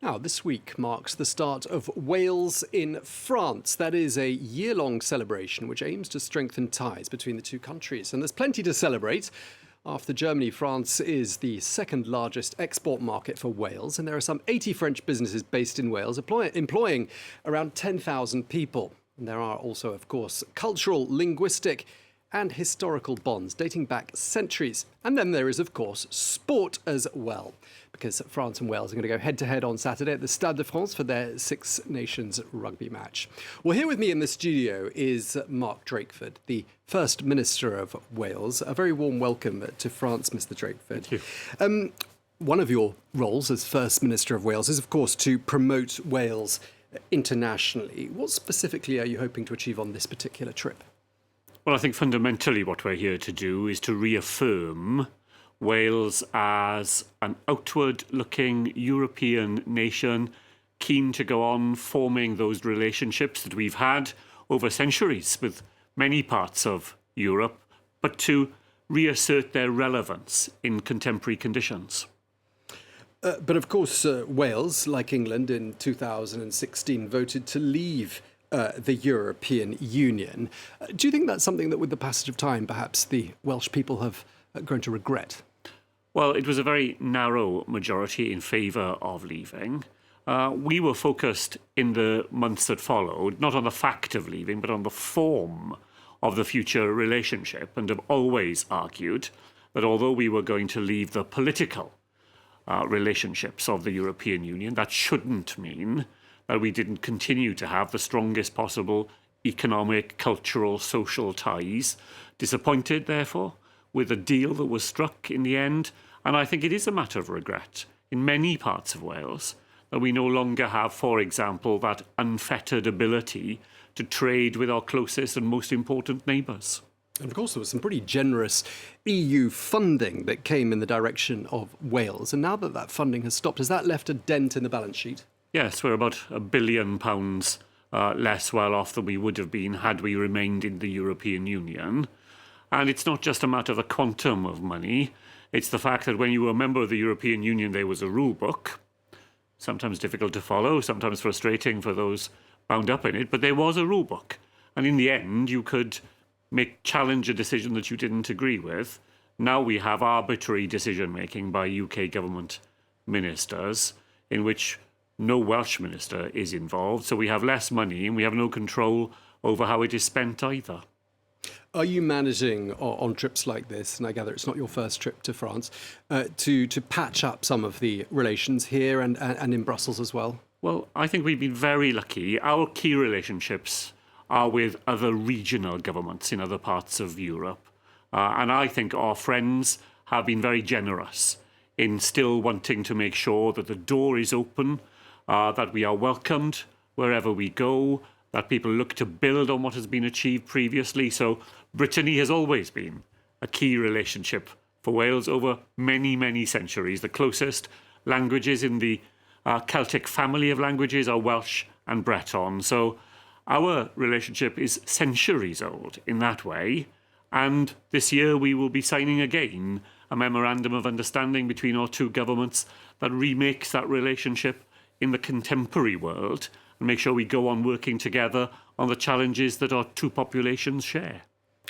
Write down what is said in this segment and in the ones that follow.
Now, this week marks the start of Wales in France. That is a year-long celebration which aims to strengthen ties between the two countries. And there's plenty to celebrate. After Germany, France is the second largest export market for Wales, and there are some 80 French businesses based in Wales employing around 10,000 people. And there are also, of course, cultural, linguistic and historical bonds dating back centuries. And then there is, of course, sport as well, because France and Wales are going to go head-to-head on Saturday at the Stade de France for their Six Nations rugby match. Well, here with me in the studio is Mark Drakeford, the First Minister of Wales. A very warm welcome to France, Mr. Drakeford. Thank you. One of your roles as First Minister of Wales is, of course, to promote Wales internationally. What specifically are you hoping to achieve on this particular trip? Well, I think fundamentally what we're here to do is to reaffirm Wales as an outward-looking European nation keen to go on forming those relationships that we've had over centuries with many parts of Europe, but to reassert their relevance in contemporary conditions. But of course, Wales, like England in 2016, voted to leave the European Union. Do you think that's something that with the passage of time, perhaps the Welsh people have grown to regret? Well, it was a very narrow majority in favour of leaving. We were focused in the months that followed, not on the fact of leaving, but on the form of the future relationship, and have always argued that although we were going to leave the political relationships of the European Union, that shouldn't mean that we didn't continue to have the strongest possible economic, cultural, social ties. Disappointed, therefore, with a deal that was struck in the end. And I think it is a matter of regret in many parts of Wales that we no longer have, for example, that unfettered ability to trade with our closest and most important neighbours. And of course, there was some pretty generous EU funding that came in the direction of Wales. And now that that funding has stopped, has that left a dent in the balance sheet? Yes, we're about £1 billion less well off than we would have been had we remained in the European Union. And it's not just a matter of the quantum of money. It's the fact that when you were a member of the European Union, there was a rule book, sometimes difficult to follow, sometimes frustrating for those bound up in it, but there was a rule book. And in the end, you could challenge a decision that you didn't agree with. Now we have arbitrary decision-making by UK government ministers in which no Welsh minister is involved, so we have less money and we have no control over how it is spent either. Are you managing on trips like this, and I gather it's not your first trip to France, to patch up some of the relations here and in Brussels as well? Well, I think we've been very lucky. Our key relationships are with other regional governments in other parts of Europe. And I think our friends have been very generous in still wanting to make sure that the door is open, that we are welcomed wherever we go, that people look to build on what has been achieved previously. So Brittany has always been a key relationship for Wales over many, many centuries. The closest languages in the Celtic family of languages are Welsh and Breton. So our relationship is centuries old in that way. And this year we will be signing again a memorandum of understanding between our two governments that remakes that relationship in the contemporary world and make sure we go on working together on the challenges that our two populations share.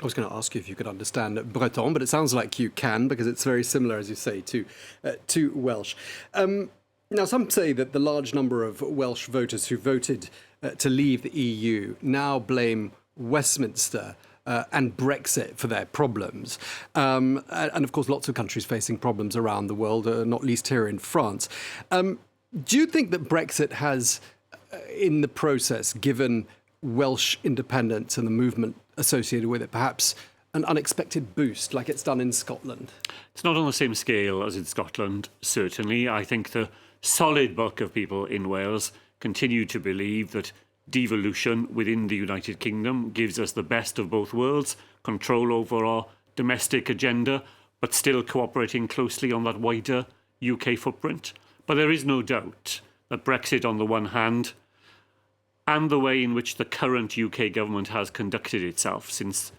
I was going to ask you if you could understand Breton, but it sounds like you can, because it's very similar, as you say, to Welsh. Now, some say that the large number of Welsh voters who voted to leave the EU now blame Westminster and Brexit for their problems. And of course, lots of countries facing problems around the world, not least here in France. Do you think that Brexit has, in the process, given Welsh independence and the movement associated with it, perhaps an unexpected boost like it's done in Scotland? It's not on the same scale as in Scotland, certainly. I think the solid bulk of people in Wales continue to believe that devolution within the United Kingdom gives us the best of both worlds, control over our domestic agenda, but still cooperating closely on that wider UK footprint. But there is no doubt that Brexit on the one hand, and the way in which the current UK government has conducted itself since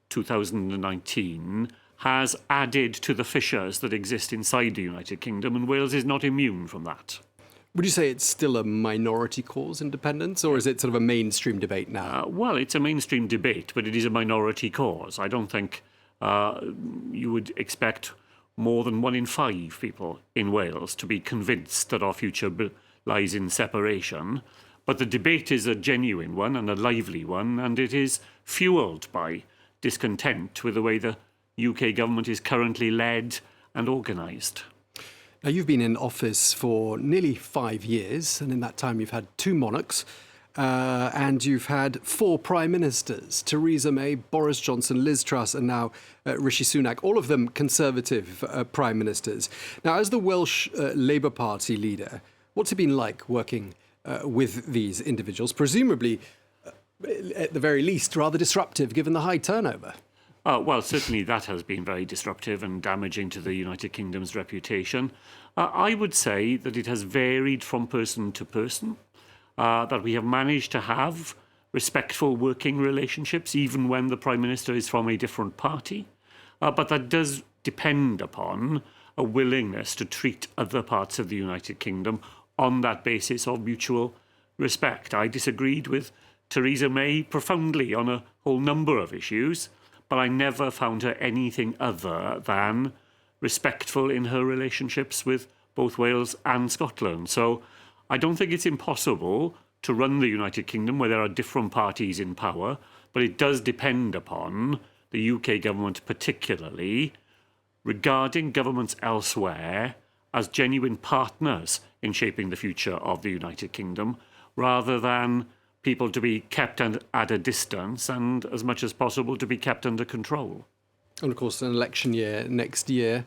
2019 has added to the fissures that exist inside the United Kingdom, and Wales is not immune from that. Would you say it's still a minority cause, independence, or is it sort of a mainstream debate now? Well, it's a mainstream debate, but it is a minority cause. I don't think you would expect more than 1 in 5 people in Wales to be convinced that our future lies in separation. But the debate is a genuine one and a lively one, and it is fuelled by discontent with the way the UK government is currently led and organised. Now, you've been in office for nearly 5 years, and in that time you've had 2 monarchs, and you've had 4 prime ministers: Theresa May, Boris Johnson, Liz Truss, and now Rishi Sunak, all of them Conservative prime ministers. Now, as the Welsh Labour Party leader, what's it been like working with these individuals? Presumably, at the very least, rather disruptive given the high turnover. Well, certainly that has been very disruptive and damaging to the United Kingdom's reputation. I would say that it has varied from person to person, that we have managed to have respectful working relationships even when the Prime Minister is from a different party. But that does depend upon a willingness to treat other parts of the United Kingdom on that basis of mutual respect. I disagreed with Theresa May profoundly on a whole number of issues, but I never found her anything other than respectful in her relationships with both Wales and Scotland. So I don't think it's impossible to run the United Kingdom where there are different parties in power, but it does depend upon the UK government particularly regarding governments elsewhere as genuine partners in shaping the future of the United Kingdom, rather than people to be kept at a distance and, as much as possible, to be kept under control. And of course, an election year next year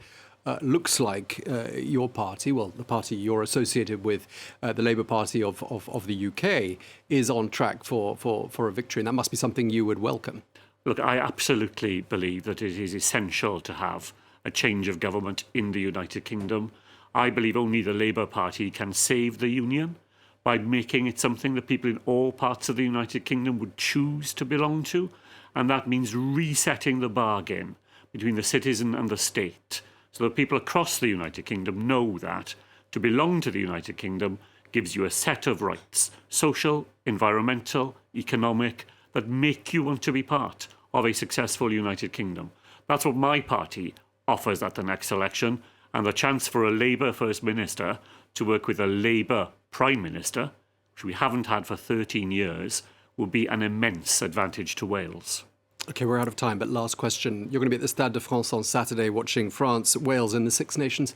looks like your party, well, the party you're associated with, the Labour Party of the UK, is on track for a victory. And that must be something you would welcome. Look, I absolutely believe that it is essential to have a change of government in the United Kingdom. I believe only the Labour Party can save the Union by making it something that people in all parts of the United Kingdom would choose to belong to. And that means resetting the bargain between the citizen and the state, so that people across the United Kingdom know that to belong to the United Kingdom gives you a set of rights, social, environmental, economic, that make you want to be part of a successful United Kingdom. That's what my party offers at the next election, and the chance for a Labour First Minister to work with a Labour Prime Minister, which we haven't had for 13 years, would be an immense advantage to Wales. OK, we're out of time, but last question. You're going to be at the Stade de France on Saturday watching France, Wales in the Six Nations.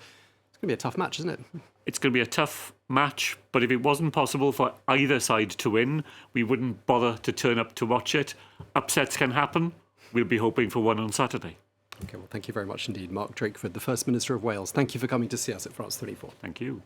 It's going to be a tough match, isn't it? It's going to be a tough match, but if it wasn't possible for either side to win, we wouldn't bother to turn up to watch it. Upsets can happen. We'll be hoping for one on Saturday. OK, well, thank you very much indeed, Mark Drakeford, the First Minister of Wales. Thank you for coming to see us at France 24. Thank you.